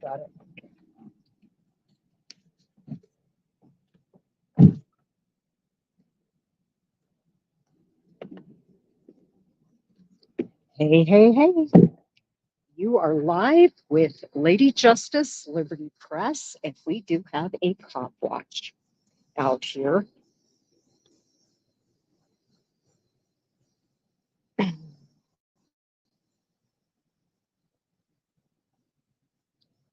Got it. Hey, hey, hey. You are live with Lady Justice Liberty Press, and we do have a cop watch out here.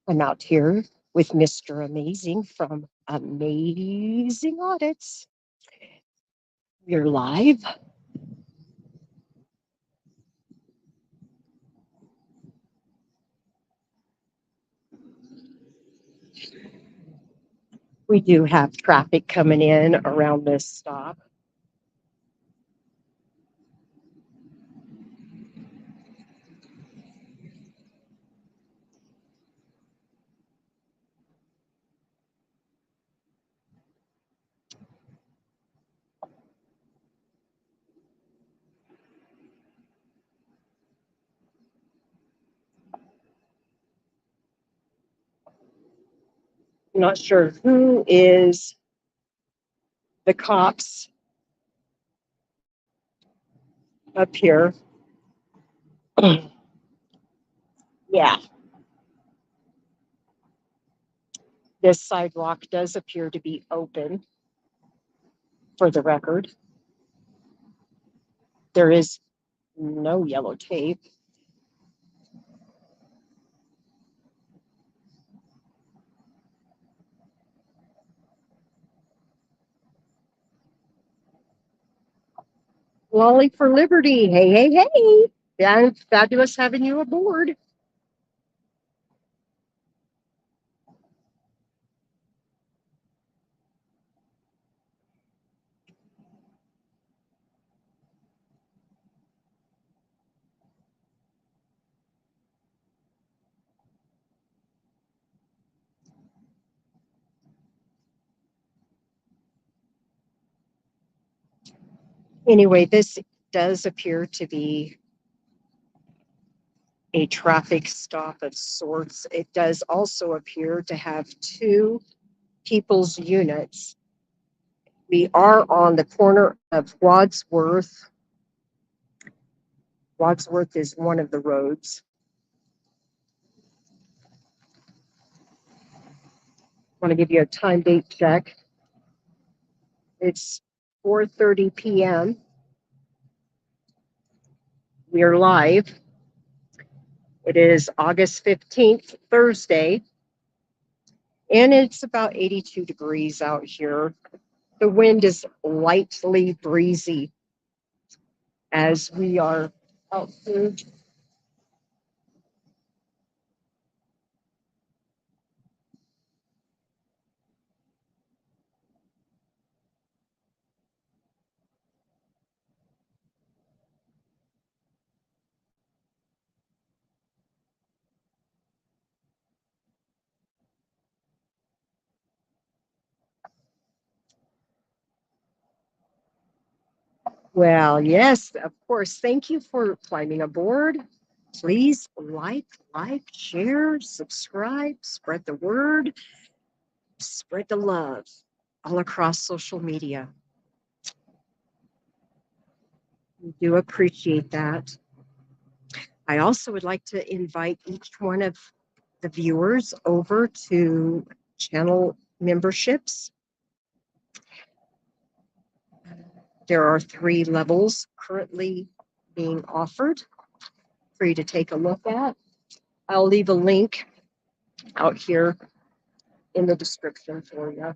I'm out here with Mr. Amazing from Amazing Audits. You're live. We do have traffic coming in around this stop. I'm not sure who is the cops up here. Yeah, this sidewalk does appear to be open, for the record. There is no yellow tape. Lolly for Liberty. Hey, hey, hey. Yeah, fabulous having you aboard. Anyway, this does appear to be a traffic stop of sorts. It does also appear to have two people's units. We are on the corner of Wadsworth. Wadsworth is one of the roads. I want to give you a time date check. It's 4:30 p.m. We are live. It is August 15th, Thursday, and it's about 82 degrees out here. The wind is lightly breezy as we are out here. Well, yes, of course. Thank you for climbing aboard. Please like, share, subscribe, spread the word, spread the love all across social media. We do appreciate that. I also would like to invite each one of the viewers over to channel memberships. There are 3 levels currently being offered for you to take a look at. I'll leave a link out here in the description for you.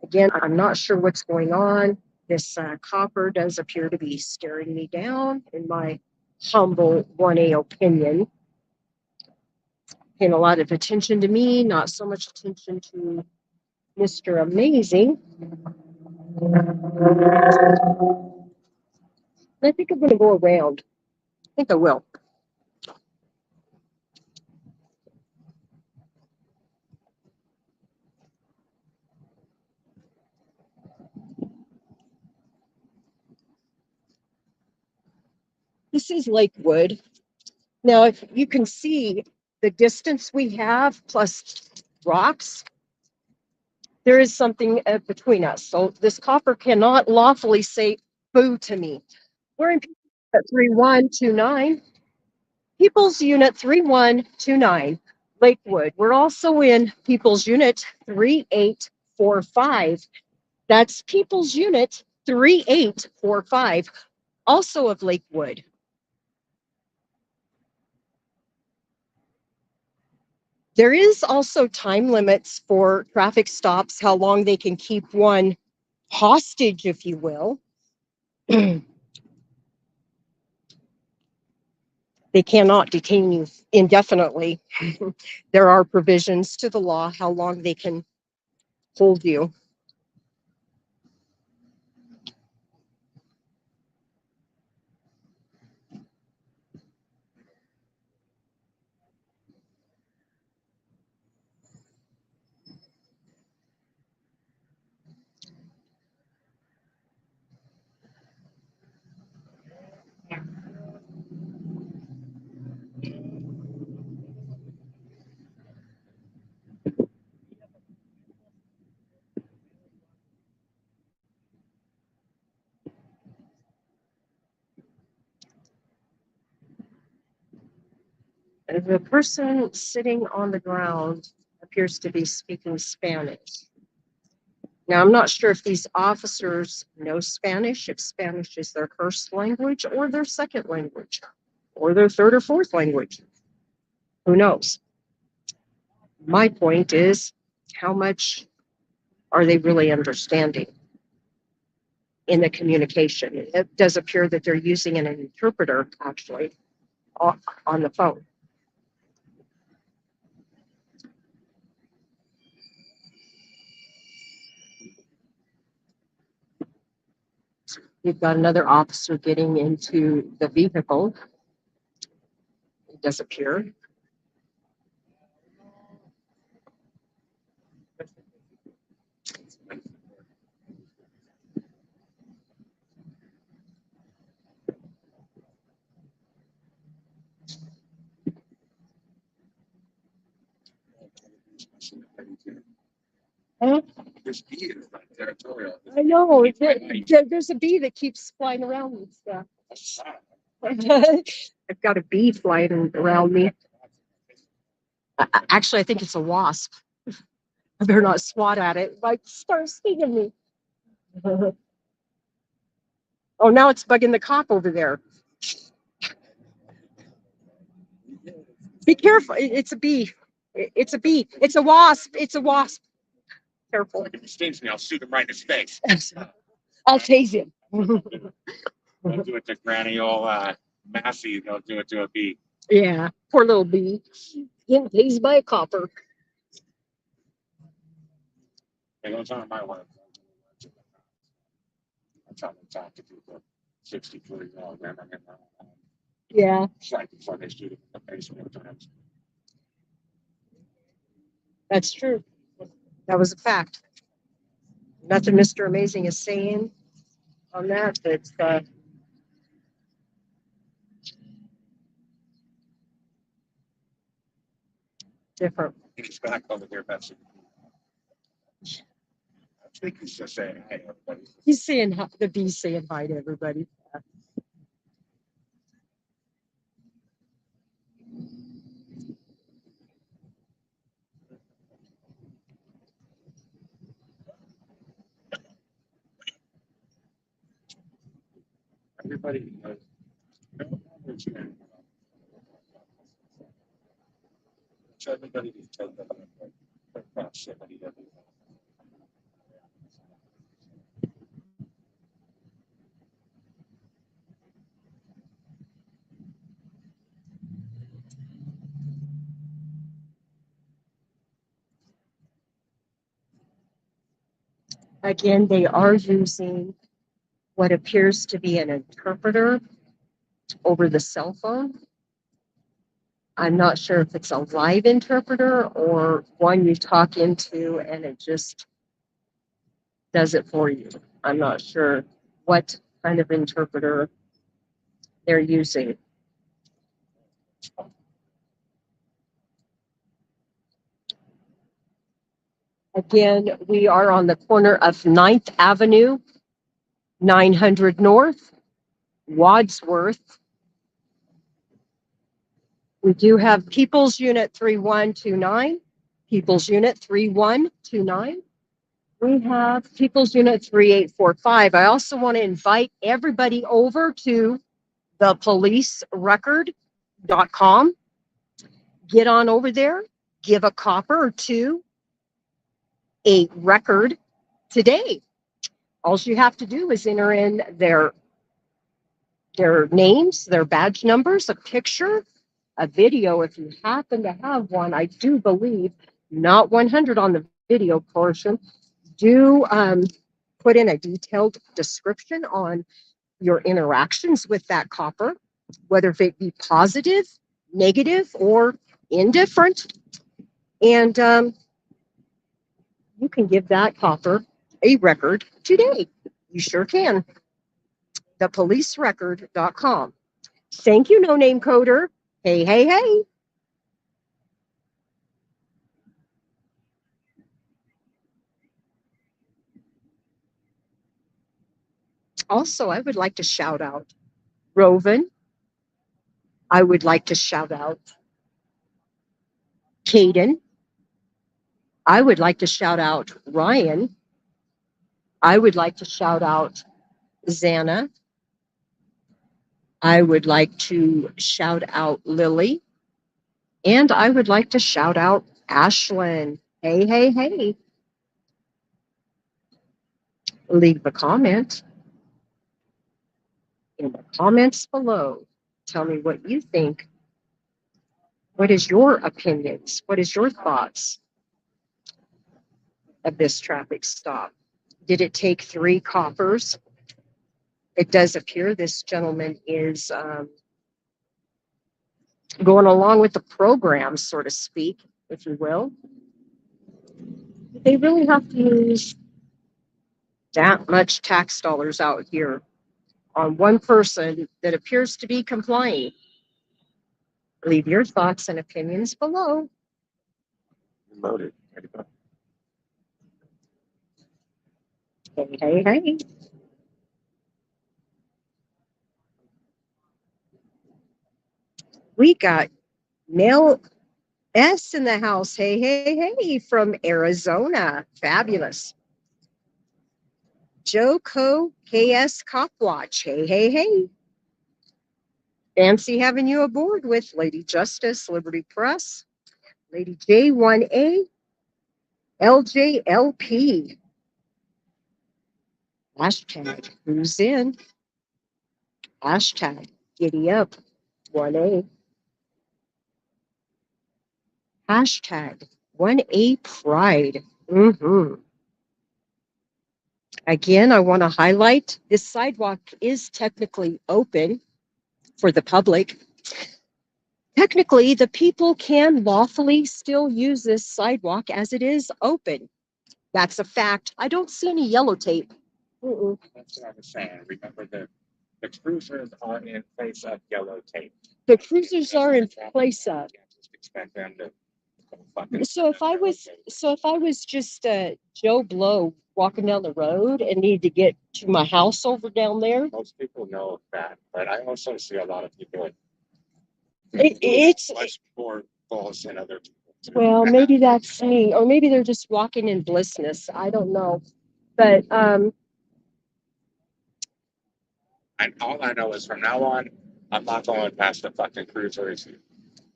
Again, I'm not sure what's going on. This copper does appear to be staring me down, in my humble 1A opinion. Paying a lot of attention to me, not so much attention to Mr. Amazing. I think I'm going to go around. I think I will. This is Lakewood. Now, if you can see the distance we have plus rocks, there is something between us. So this copper cannot lawfully say boo to me. We're in at 3129, People's Unit 3129, Lakewood. We're also in People's Unit 3845. That's People's Unit 3845, also of Lakewood. There is also time limits for traffic stops, how long they can keep one hostage, if you will. They cannot detain you indefinitely. There are provisions to the law how long they can hold you. The person sitting on the ground appears to be speaking Spanish. Now, I'm not sure if these officers know Spanish, if Spanish is their first language or their second language, or their third or fourth language. Who knows? My point is, how much are they really understanding in the communication? It does appear that they're using an interpreter, actually, on the phone. You've got another officer getting into the vehicle. It does appear. Huh? This bee is not territorial. I know. There's a bee that keeps flying around and stuff. I've got a bee flying around me. Actually, I think it's a wasp. I better not swat at it. It might start stinging me. Oh, now it's bugging the cop over there. Be careful. It's a bee. It's a bee. It's a wasp. It's a wasp. Careful. If he stings me, I'll shoot him right in his face. I'll tase him. Don't do it to Granny old Massey. Don't do it to a bee. Yeah, poor little bee. Getting tased by a copper. It goes on my one. I'm trying to talk to people 63 women. Yeah. Right before they shoot it in the face more times. That's true. That was a fact. Nothing Mr. Amazing is saying on that. That's different. He's back over there, Betsy. I think he's just saying, hey, everybody. He's saying hi, the bee's saying hi to everybody. Everybody knows. Everybody needs to take that proximity of it. Again, they are using what appears to be an interpreter over the cell phone. I'm not sure if it's a live interpreter or one you talk into and it just does it for you. I'm not sure what kind of interpreter they're using. Again, we are on the corner of 9th Avenue, 900 North, Wadsworth. We do have People's Unit 3129, People's Unit 3129. We have People's Unit 3845. I also want to invite everybody over to thepolicerecord.com. Get on over there, give a copper or two a record today. All you have to do is enter in their names, their badge numbers, a picture, a video if you happen to have one. I do believe not 100 on the video portion. Do put in a detailed description on your interactions with that copper, whether it be positive, negative, or indifferent. And you can give that copper a record today. You sure can. Thepolicerecord.com. Thank you, No Name Coder. Hey, hey, hey. Also, I would like to shout out Roven. I would like to shout out Caden. I would like to shout out Ryan. I would like to shout out Xana. I would like to shout out Lily. And I would like to shout out Ashlyn. Hey, hey, hey. Leave a comment in the comments below. Tell me what you think. What is your opinions? What is your thoughts of this traffic stop? Did it take 3 coppers? It does appear this gentleman is going along with the program, so to speak, if you will. They really have to use that much tax dollars out here on one person that appears to be complying? Leave your thoughts and opinions below. Loaded. Hey, hey, hey. We got Mel S in the house. Hey, hey, hey, from Arizona. Fabulous. Joe Co KS COPWATCH. Hey, hey, hey. Fancy having you aboard with Lady Justice, Liberty Press, Lady J1A, LJLP. Hashtag who's in? Hashtag giddy up 1A. Hashtag 1A pride. Again, I want to highlight this sidewalk is technically open for the public. Technically, the people can lawfully still use this sidewalk as it is open. That's a fact. I don't see any yellow tape. That's what I was saying. Remember the cruisers are in place of yellow tape. The cruisers are in place of. You can't just expect them to. So if I was just Joe Blow walking down the road and need to get to my house over down there, Most people know that, but I also see a lot of people. It's much more false than other people. Well, maybe that's saying, or maybe they're just walking in blissness. I don't know, but And all I know is from now on, I'm not going past the fucking cruisers.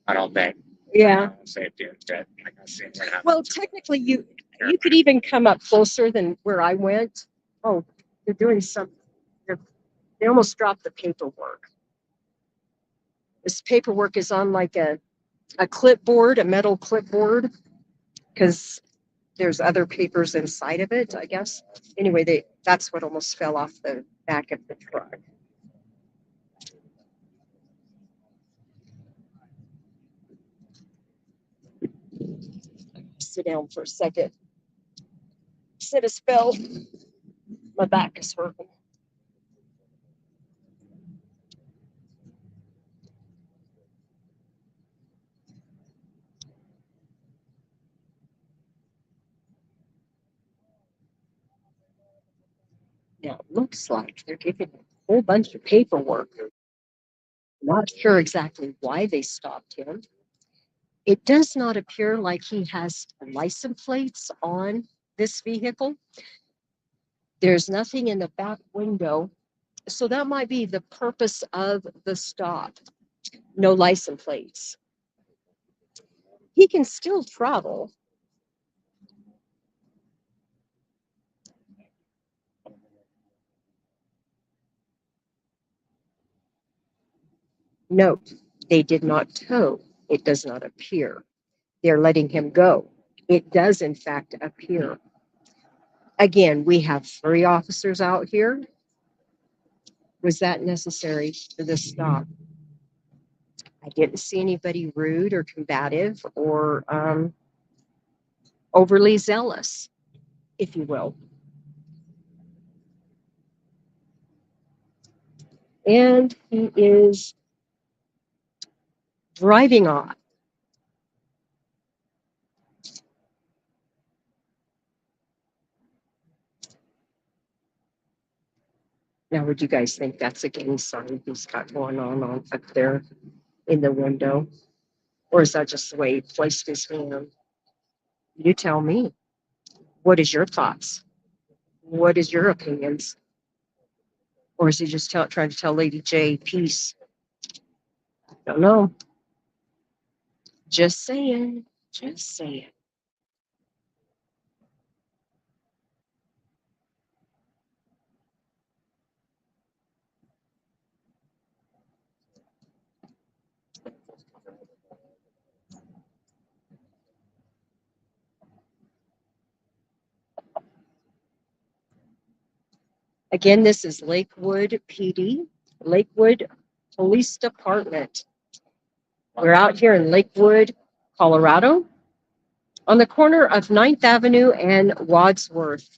I don't think. Yeah. Safety instead. Like I see what happens. Well, technically, you could even come up closer than where I went. Oh, they're doing something. They almost dropped the paperwork. This paperwork is on like a clipboard, a metal clipboard, because there's other papers inside of it, I guess. Anyway, that's what almost fell off the back of the truck. Sit down for a second. Sit a spell. My back is hurting. Now, it looks like they're giving him a whole bunch of paperwork. Not sure exactly why they stopped him. It does not appear like he has license plates on this vehicle. There's nothing in the back window. So that might be the purpose of the stop. No license plates. He can still travel. Note, they did not tow. It does not appear. They're letting him go. It does, in fact, appear. Again, we have 3 officers out here. Was that necessary for this stop? I didn't see anybody rude or combative or overly zealous, if you will. And he is driving off. Now, would you guys think that's a gang sign he's got going on up there in the window? Or is that just the way he placed his hand? You tell me. What is your thoughts? What is your opinions? Or is he just trying to tell Lady J peace? I don't know. Just saying. Just saying. Again, this is Lakewood PD, Lakewood Police Department. We're out here in Lakewood, Colorado, on the corner of 9th Avenue and Wadsworth.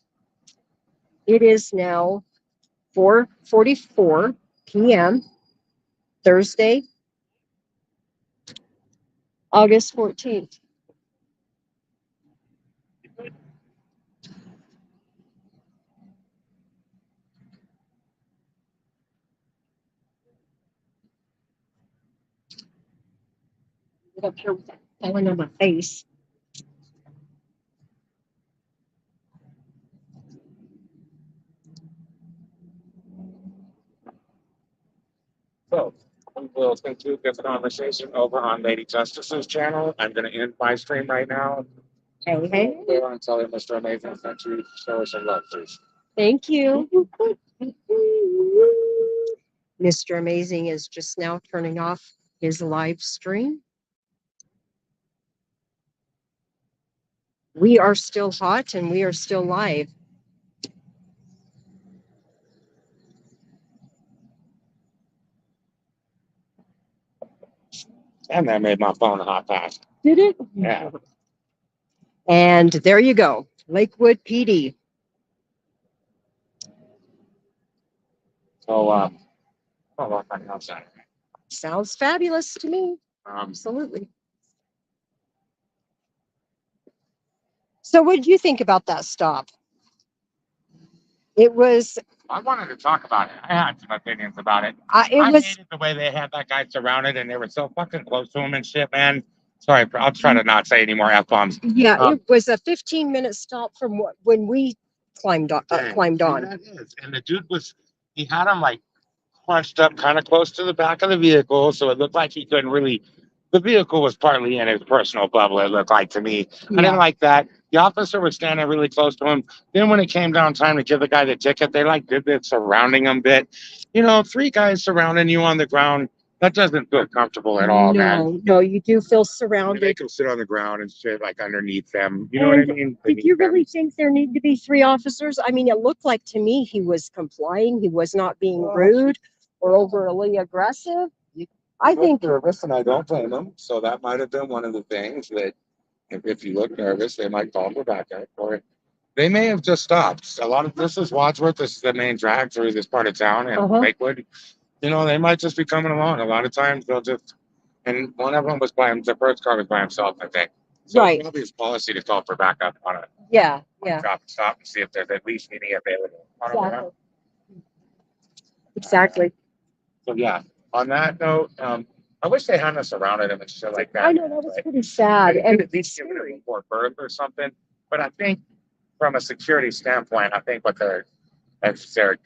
It is now 4:44 p.m. Thursday, August 14th. Get up here with that falling on my face. So we will conclude this conversation over on Lady Justice's channel. I'm going to end my stream right now. Hey, hey. We want to tell you, Mr. Amazing, thank you. Show us some love, please. Thank you. Mr. Amazing is just now turning off his live stream. We are still hot and we are still live. And that made my phone a hot pass. Did it? Yeah. And there you go, Lakewood PD. So, outside. Sounds fabulous to me. Absolutely. So what did you think about that stop? It was. I wanted to talk about it. I had some opinions about it. I hated the way they had that guy surrounded and they were so fucking close to him and shit, man. Sorry, I'll try to not say any more F-bombs. Yeah, it was a 15-minute stop from when we climbed on. That is. And the dude he had him like crunched up kind of close to the back of the vehicle, so it looked like he couldn't really. The vehicle was partly in his personal bubble, it looked like to me. I didn't like that. The officer was standing really close to him. Then when it came down time to give the guy the ticket, they like did this surrounding him bit. 3 guys surrounding you on the ground, that doesn't feel comfortable at all, man. No, you do feel You surrounded. make them sit on the ground and shit like underneath them. You know what I mean? Did you really think there need to be 3 officers? I mean, it looked like to me he was complying. He was not being rude or overly aggressive. I think nervous, and I don't blame them. So that might have been one of the things that if you look nervous, they might call for backup, or they may have just stopped. A lot of this is Wadsworth. This is the main drag through this part of town, and Lakewood. They might just be coming along. A lot of times they'll just. And one of them was by him. The first car was by himself, I think. So right. It's probably his policy to call for backup on a yeah. drop and stop and see if there's at least any available. Exactly. Exactly. So yeah, on that note, I wish they hadn't surrounded him and shit like that. I know that was but pretty sad they and could at least give it a before birth or something. But I think from a security standpoint, I think what if they're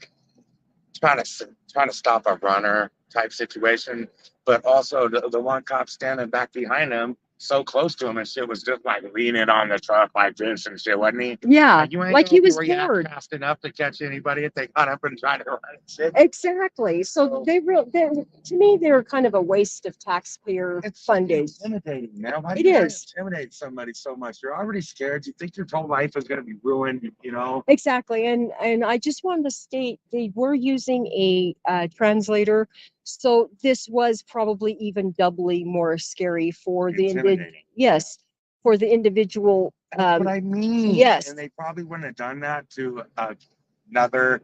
trying to stop a runner type situation, but also the one cop standing back behind him, so close to him and shit, was just like leaning on the truck like this and shit, wasn't he? yeah, Like, you ain't like gonna he was react bored. fast enough to catch anybody if they got up and tried to run and shit. Exactly. So they to me, they're kind of a waste of taxpayer funding. Intimidating, man. Why do It you is. intimidate somebody so much? You're already scared. You think your whole life is going to be ruined, you know? Exactly. And I just wanted to state they were using a translator. So this was probably even doubly more scary for the Intimidating. yes, for the individual. That's what I mean. Yes. And they probably wouldn't have done that to another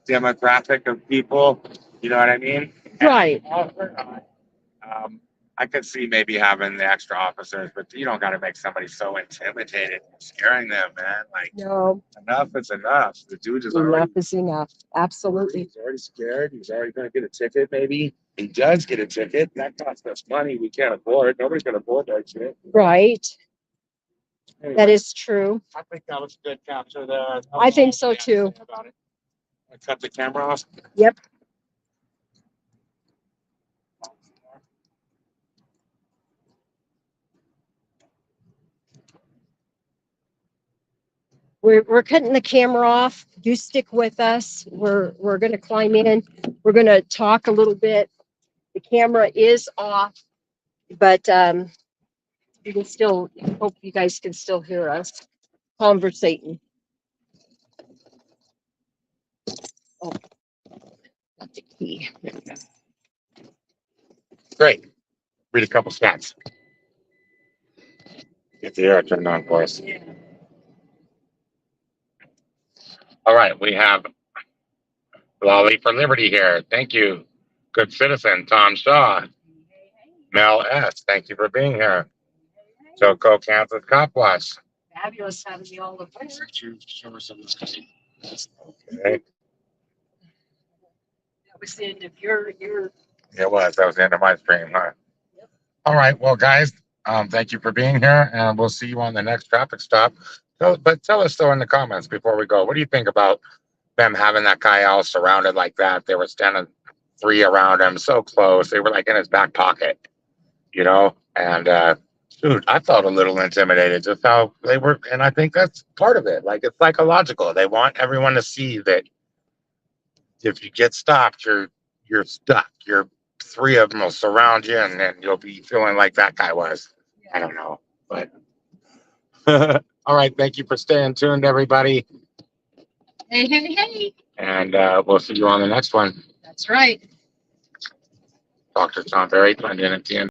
demographic of people. You know what I mean? Right. I could see maybe having the extra officers, but you don't got to make somebody so intimidated, scaring them, man. Like, No, enough is enough. The dude is enough already, is enough. Absolutely. he's already scared. He's already going to get a ticket, maybe. He does get a ticket. That costs us money. We can't afford. Nobody can afford that shit. Right. Anyway, That is true. I think that was a good capture there. I think so too. About it. I cut the camera off. Yep. We're cutting the camera off. You stick with us. We're gonna climb in. We're gonna talk a little bit. The camera is off, but you can still hope you guys can still hear us conversating. Oh, got the key. Great. Read a couple stats. Get the air turned on for us. All right, we have Lolly for Liberty here. Thank you. Good citizen, Tom Shaw. Mel S., thank you for being here. Joko Kansas COPWATCH. Fabulous having you all aboard. Show her some of this. Okay. That was the end of your It was. That was the end of my stream, huh? Yep. All right. Well, guys, thank you for being here, and we'll see you on the next traffic stop. But tell us, though, in the comments before we go, what do you think about them having that guy all surrounded like that? They were standing 3 around him, so close. They were like in his back pocket, you know? And, dude, I felt a little intimidated just how they were. And I think that's part of it. Like, it's psychological. They want everyone to see that if you get stopped, you're stuck. You're 3 of them will surround you, and then you'll be feeling like that guy was. I don't know, but all right. Thank you for staying tuned, everybody. Hey, hey, hey. And we'll see you on the next one. That's right. Dr. Tom Berry, Clinton, and TN.